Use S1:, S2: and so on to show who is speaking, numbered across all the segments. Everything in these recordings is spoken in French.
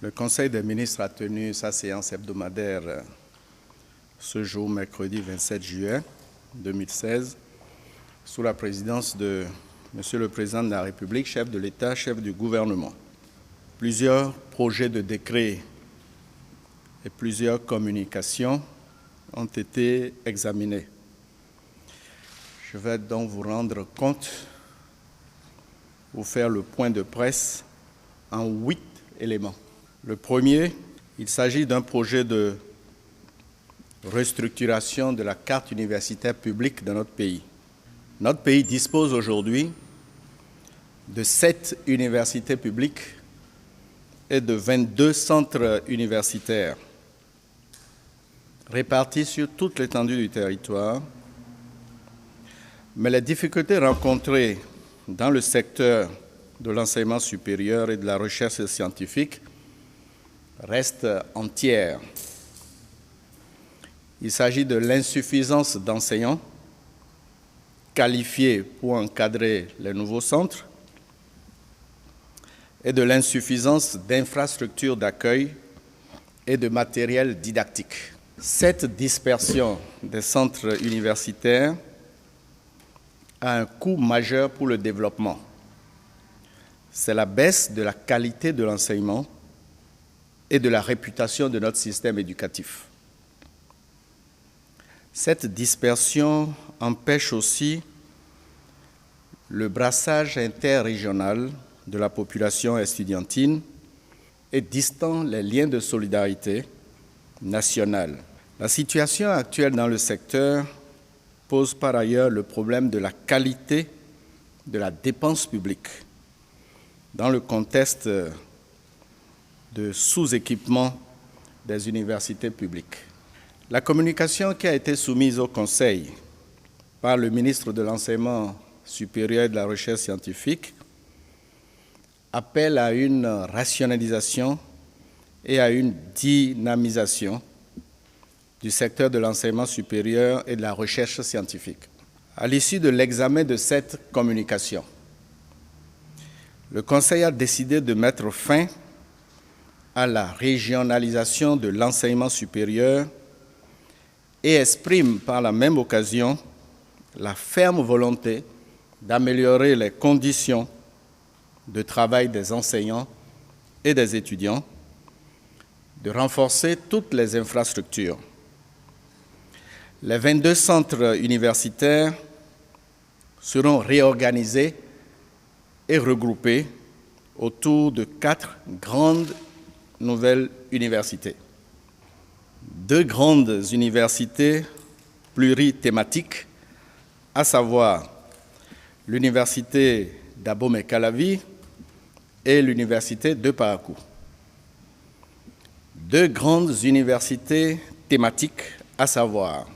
S1: Le Conseil des ministres a tenu sa séance hebdomadaire ce jour, mercredi 27 juillet 2016, sous la présidence de Monsieur le Président de la République, chef de l'État, chef du gouvernement. Plusieurs projets de décret et plusieurs communications ont été examinés. Je vais donc vous rendre compte, vous faire le point de presse en 8 éléments. Le premier, il s'agit d'un projet de restructuration de la carte universitaire publique de notre pays. Notre pays dispose aujourd'hui de 7 universités publiques et de 22 centres universitaires répartis sur toute l'étendue du territoire. Mais les difficultés rencontrées dans le secteur de l'enseignement supérieur et de la recherche scientifique restent entières. Il s'agit de l'insuffisance d'enseignants qualifiés pour encadrer les nouveaux centres et de l'insuffisance d'infrastructures d'accueil et de matériel didactique. Cette dispersion des centres universitaires a un coût majeur pour le développement. C'est la baisse de la qualité de l'enseignement et de la réputation de notre système éducatif. Cette dispersion empêche aussi le brassage interrégional de la population estudiantine et distend les liens de solidarité nationale. La situation actuelle dans le secteur pose par ailleurs le problème de la qualité de la dépense publique dans le contexte de sous-équipement des universités publiques. La communication qui a été soumise au Conseil par le ministre de l'Enseignement supérieur et de la Recherche scientifique appelle à une rationalisation et à une dynamisation du secteur de l'enseignement supérieur et de la recherche scientifique. À l'issue de l'examen de cette communication, le Conseil a décidé de mettre fin à la régionalisation de l'enseignement supérieur et exprime par la même occasion la ferme volonté d'améliorer les conditions de travail des enseignants et des étudiants, de renforcer toutes les infrastructures. Les 22 centres universitaires seront réorganisés et regroupés autour de 4 grandes nouvelles universités. 2 grandes universités plurithématiques, à savoir l'université d'Abomey-Calavi et l'université de Parakou. 2 grandes universités thématiques, à savoir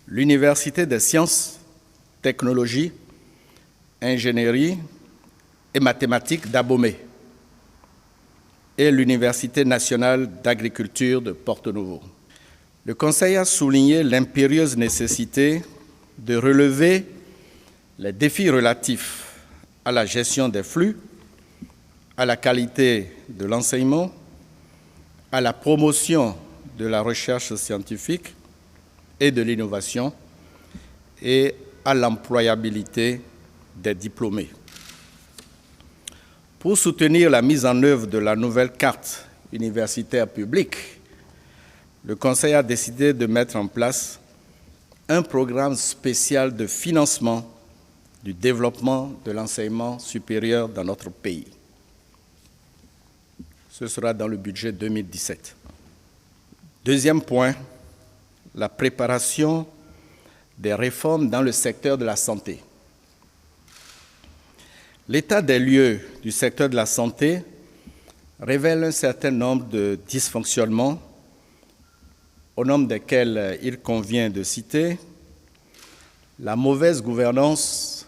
S1: l'université des sciences, technologies, ingénierie et mathématiques d'Abomey et l'Université nationale d'agriculture de Porto-Novo. Le Conseil a souligné l'impérieuse nécessité de relever les défis relatifs à la gestion des flux, à la qualité de l'enseignement, à la promotion de la recherche scientifique et de l'innovation et à l'employabilité des diplômés. Pour soutenir la mise en œuvre de la nouvelle carte universitaire publique, le Conseil a décidé de mettre en place un programme spécial de financement du développement de l'enseignement supérieur dans notre pays. Ce sera dans le budget 2017. Deuxième point, la préparation des réformes dans le secteur de la santé. L'état des lieux du secteur de la santé révèle un certain nombre de dysfonctionnements, au nombre desquels il convient de citer la mauvaise gouvernance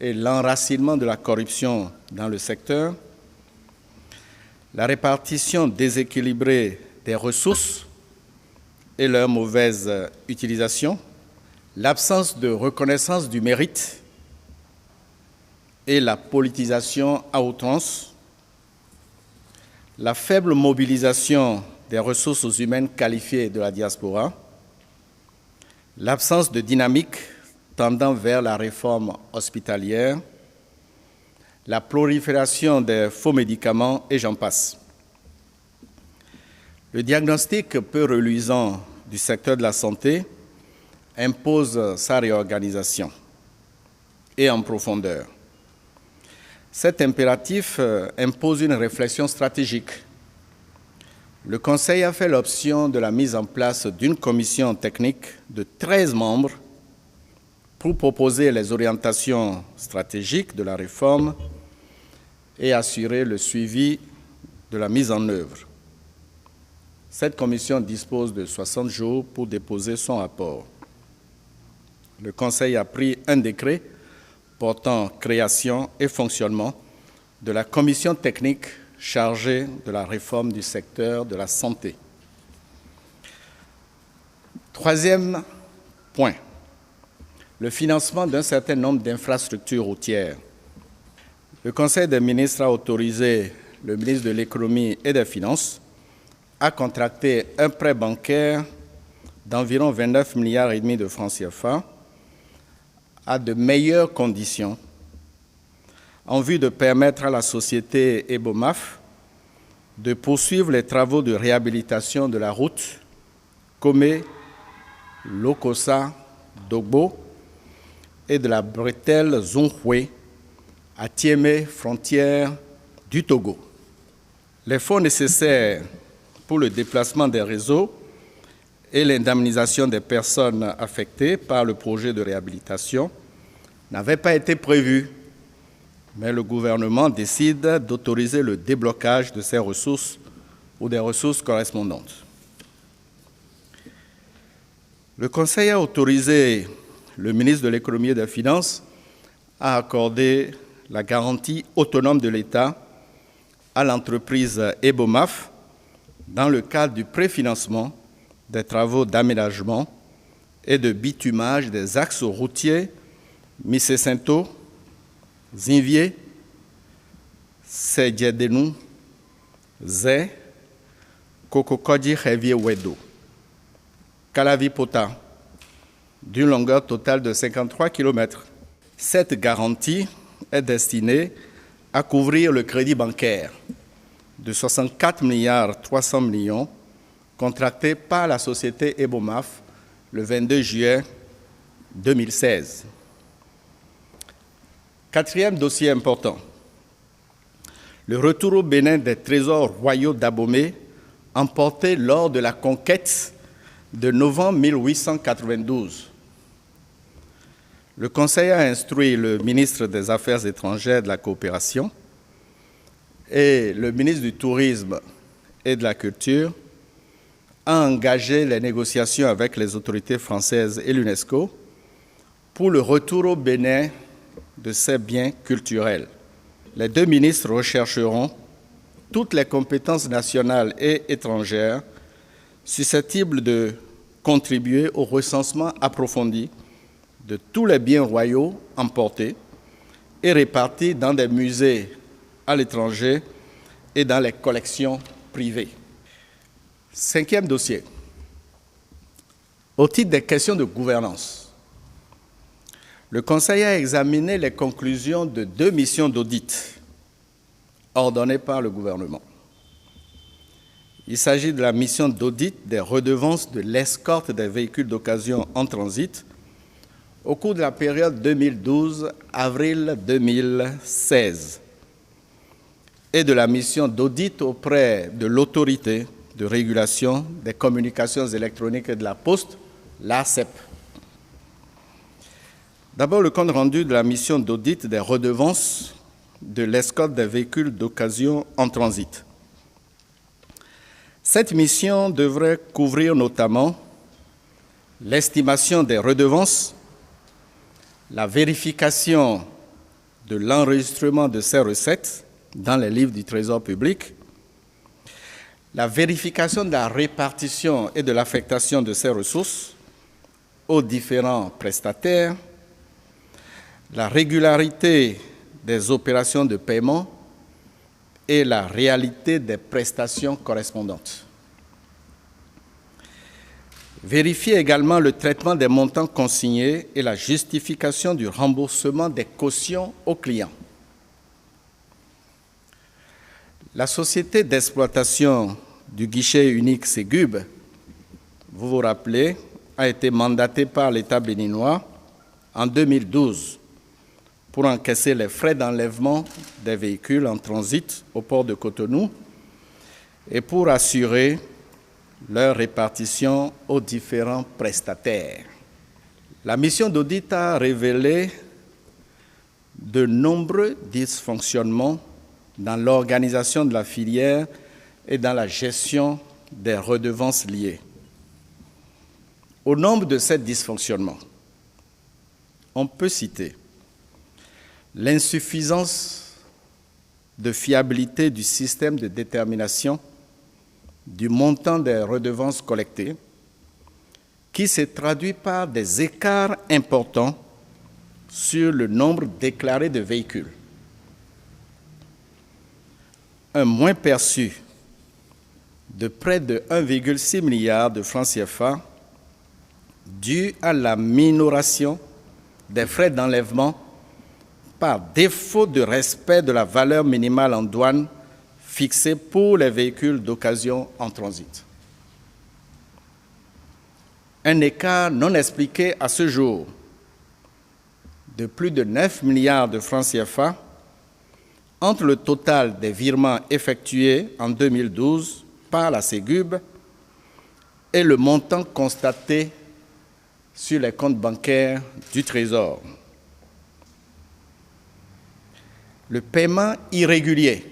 S1: et l'enracinement de la corruption dans le secteur, la répartition déséquilibrée des ressources et leur mauvaise utilisation, l'absence de reconnaissance du mérite et la politisation à outrance, la faible mobilisation des ressources humaines qualifiées de la diaspora, l'absence de dynamique tendant vers la réforme hospitalière, la prolifération des faux médicaments et j'en passe. Le diagnostic peu reluisant du secteur de la santé impose sa réorganisation et en profondeur. Cet impératif impose une réflexion stratégique. Le Conseil a fait l'option de la mise en place d'une commission technique de 13 membres pour proposer les orientations stratégiques de la réforme et assurer le suivi de la mise en œuvre. Cette commission dispose de 60 jours pour déposer son rapport. Le Conseil a pris un décret portant création et fonctionnement de la commission technique chargée de la réforme du secteur de la santé. Troisième point, le financement d'un certain nombre d'infrastructures routières. Le Conseil des ministres a autorisé le ministre de l'Économie et des Finances à contracter un prêt bancaire d'environ 29 milliards et demi de francs CFA à de meilleures conditions en vue de permettre à la société Ebomaf de poursuivre les travaux de réhabilitation de la route Komé-Lokossa-Dogbo et de la bretelle Zonghoué à Tiémé, frontière du Togo. Les fonds nécessaires pour le déplacement des réseaux et l'indemnisation des personnes affectées par le projet de réhabilitation n'avaient pas été prévus, mais le gouvernement décide d'autoriser le déblocage de ces ressources ou des ressources correspondantes. Le Conseil a autorisé le ministre de l'Économie et des Finances à accorder la garantie autonome de l'État à l'entreprise Ebomaf dans le cadre du préfinancement des travaux d'aménagement et de bitumage des axes routiers Missessinto, Zinvier, Sedjedenu, Zé, Kokokodi Révier Wedo, Kalavipota, d'une longueur totale de 53 km. Cette garantie est destinée à couvrir le crédit bancaire de 64 milliards 300 millions contracté par la société Ebomaf le 22 juillet 2016. Quatrième dossier important, le retour au Bénin des trésors royaux d'Abomey emportés lors de la conquête de novembre 1892. Le Conseil a instruit le ministre des Affaires étrangères et de la Coopération et le ministre du Tourisme et de la Culture à engager les négociations avec les autorités françaises et l'UNESCO pour le retour au Bénin de ces biens culturels. Les deux ministres rechercheront toutes les compétences nationales et étrangères susceptibles de contribuer au recensement approfondi de tous les biens royaux emportés et répartis dans des musées à l'étranger et dans les collections privées. Cinquième dossier. Au titre des questions de gouvernance, le Conseil a examiné les conclusions de 2 missions d'audit ordonnées par le gouvernement. Il s'agit de la mission d'audit des redevances de l'escorte des véhicules d'occasion en transit au cours de la période 2012-avril 2016 et de la mission d'audit auprès de l'autorité de régulation des communications électroniques et de la Poste, l'ARCEP. D'abord, le compte rendu de la mission d'audit des redevances de l'escorte des véhicules d'occasion en transit. Cette mission devrait couvrir notamment l'estimation des redevances, la vérification de l'enregistrement de ces recettes dans les livres du Trésor public, la vérification de la répartition et de l'affectation de ces ressources aux différents prestataires, la régularité des opérations de paiement et la réalité des prestations correspondantes. Vérifier également le traitement des montants consignés et la justification du remboursement des cautions aux clients. La société d'exploitation du guichet unique Ségub, vous vous rappelez, a été mandatée par l'État béninois en 2012 pour encaisser les frais d'enlèvement des véhicules en transit au port de Cotonou et pour assurer leur répartition aux différents prestataires. La mission d'audit a révélé de nombreux dysfonctionnements dans l'organisation de la filière et dans la gestion des redevances liées. Au nombre de ces dysfonctionnements, on peut citer l'insuffisance de fiabilité du système de détermination du montant des redevances collectées, qui s'est traduit par des écarts importants sur le nombre déclaré de véhicules. Un moins perçu de près de 1,6 milliard de francs CFA dû à la minoration des frais d'enlèvement par défaut de respect de la valeur minimale en douane fixée pour les véhicules d'occasion en transit. Un écart non expliqué à ce jour de plus de 9 milliards de francs CFA entre le total des virements effectués en 2012 par la Ségub et le montant constaté sur les comptes bancaires du Trésor. Le paiement irrégulier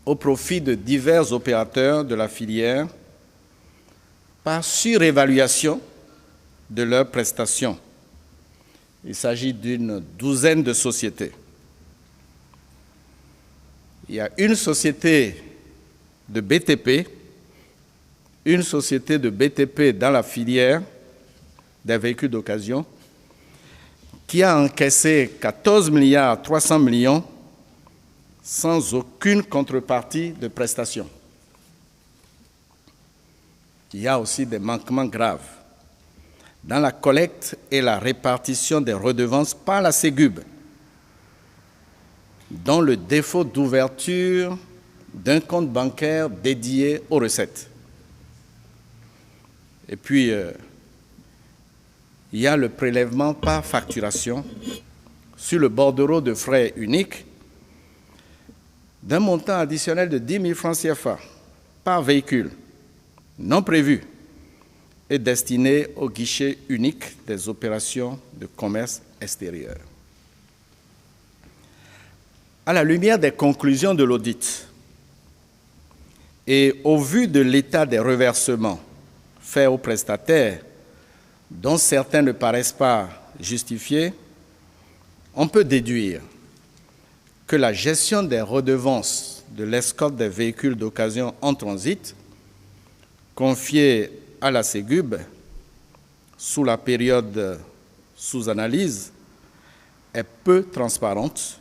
S1: au profit de divers opérateurs de la filière par surévaluation de leurs prestations. Il s'agit d'une douzaine de sociétés. Il y a une société de BTP, une société de BTP dans la filière des véhicules d'occasion, qui a encaissé 14 milliards 300 millions sans aucune contrepartie de prestations. Il y a aussi des manquements graves dans la collecte et la répartition des redevances par la Ségub, dont le défaut d'ouverture d'un compte bancaire dédié aux recettes. Et puis, il y a le prélèvement par facturation sur le bordereau de frais unique d'un montant additionnel de 10 000 francs CFA par véhicule, non prévu et destiné au guichet unique des opérations de commerce extérieur. À la lumière des conclusions de l'audit et au vu de l'état des reversements faits aux prestataires, dont certains ne paraissent pas justifiés, on peut déduire que la gestion des redevances de l'escorte des véhicules d'occasion en transit, confiée à la Ségub sous la période sous analyse, est peu transparente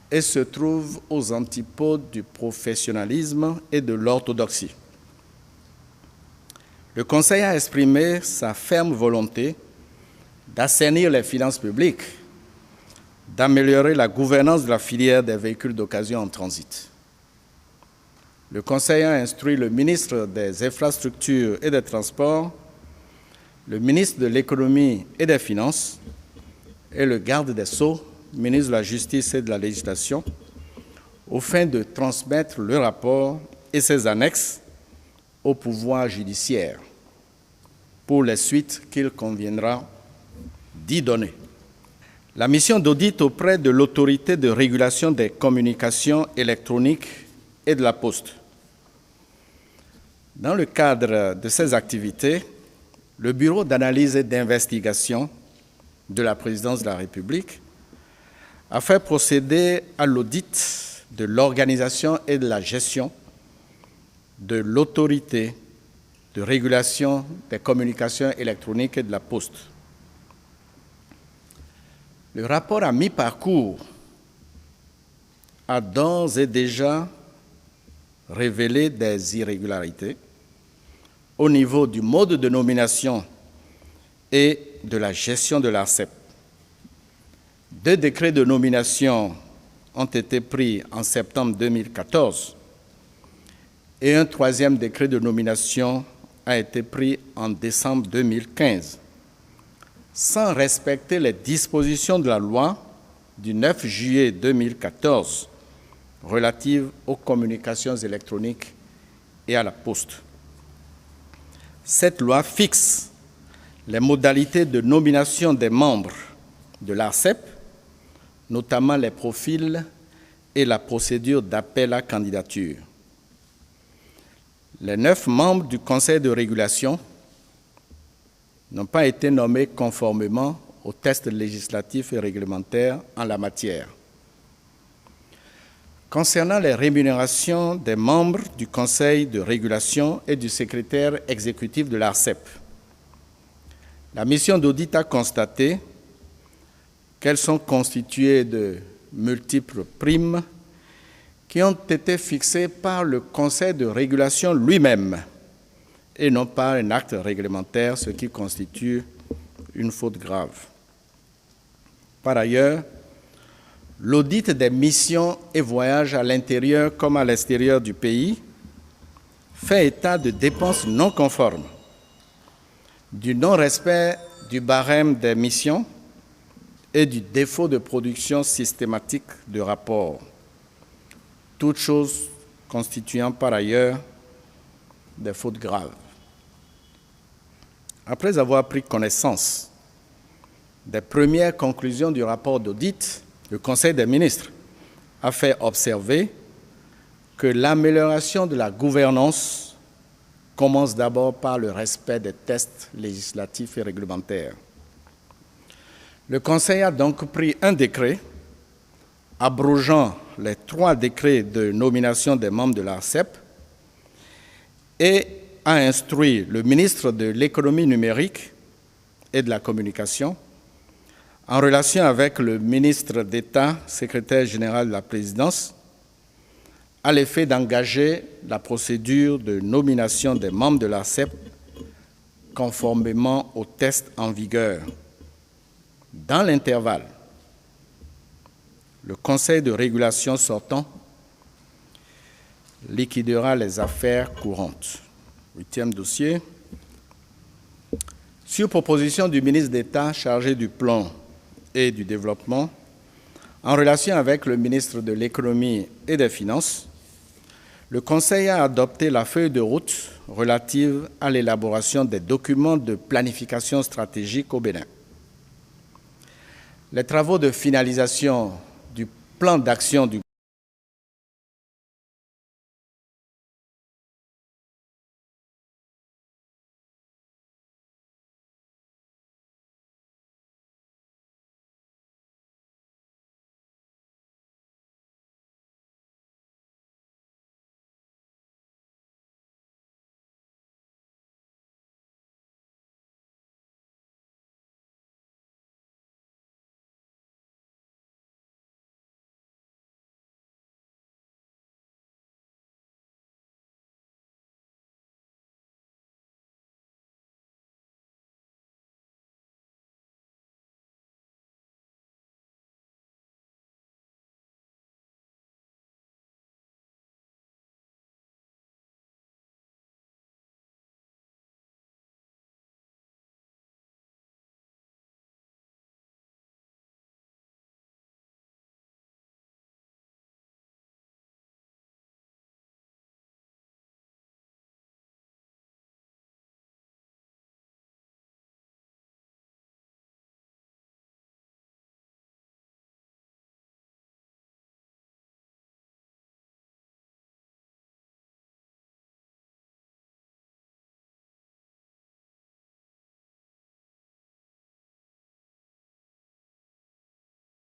S1: et se trouve aux antipodes du professionnalisme et de l'orthodoxie. Le Conseil a exprimé sa ferme volonté d'assainir les finances publiques, d'améliorer la gouvernance de la filière des véhicules d'occasion en transit. Le Conseil a instruit le ministre des Infrastructures et des Transports, le ministre de l'Économie et des Finances et le garde des Sceaux, ministre de la Justice et de la Législation, aux fins de transmettre le rapport et ses annexes au pouvoir judiciaire pour les suites qu'il conviendra d'y donner. La mission d'audit auprès de l'autorité de régulation des communications électroniques et de la Poste. Dans le cadre de ces activités, le Bureau d'analyse et d'investigation de la Présidence de la République a fait procéder à l'audit de l'organisation et de la gestion de l'autorité de régulation des communications électroniques et de la Poste. Le rapport à mi-parcours a d'ores et déjà révélé des irrégularités au niveau du mode de nomination et de la gestion de l'ARCEP. 2 décrets de nomination ont été pris en septembre 2014 et un 3e décret de nomination a été pris en décembre 2015, sans respecter les dispositions de la loi du 9 juillet 2014 relative aux communications électroniques et à la poste. Cette loi fixe les modalités de nomination des membres de l'ARCEP, notamment les profils et la procédure d'appel à candidature. Les 9 membres du Conseil de régulation n'ont pas été nommés conformément aux tests législatifs et réglementaires en la matière. Concernant les rémunérations des membres du Conseil de régulation et du secrétaire exécutif de l'ARCEP, la mission d'audit a constaté qu'elles sont constituées de multiples primes qui ont été fixées par le Conseil de régulation lui-même et non par un acte réglementaire, ce qui constitue une faute grave. Par ailleurs, l'audit des missions et voyages à l'intérieur comme à l'extérieur du pays fait état de dépenses non conformes, du non-respect du barème des missions et du défaut de production systématique de rapports, toutes choses constituant par ailleurs des fautes graves. Après avoir pris connaissance des premières conclusions du rapport d'audit, le Conseil des ministres a fait observer que l'amélioration de la gouvernance commence d'abord par le respect des tests législatifs et réglementaires. Le Conseil a donc pris un décret abrogeant les 3 décrets de nomination des membres de l'ARCEP et a instruit le ministre de l'économie numérique et de la communication, en relation avec le ministre d'État, secrétaire général de la présidence, à l'effet d'engager la procédure de nomination des membres de l'ARCEP conformément aux tests en vigueur. Dans l'intervalle, le Conseil de régulation sortant liquidera les affaires courantes. 8e dossier. Sur proposition du ministre d'État chargé du plan et du développement, en relation avec le ministre de l'Économie et des Finances, le Conseil a adopté la feuille de route relative à l'élaboration des documents de planification stratégique au Bénin. Les travaux de finalisation du plan d'action du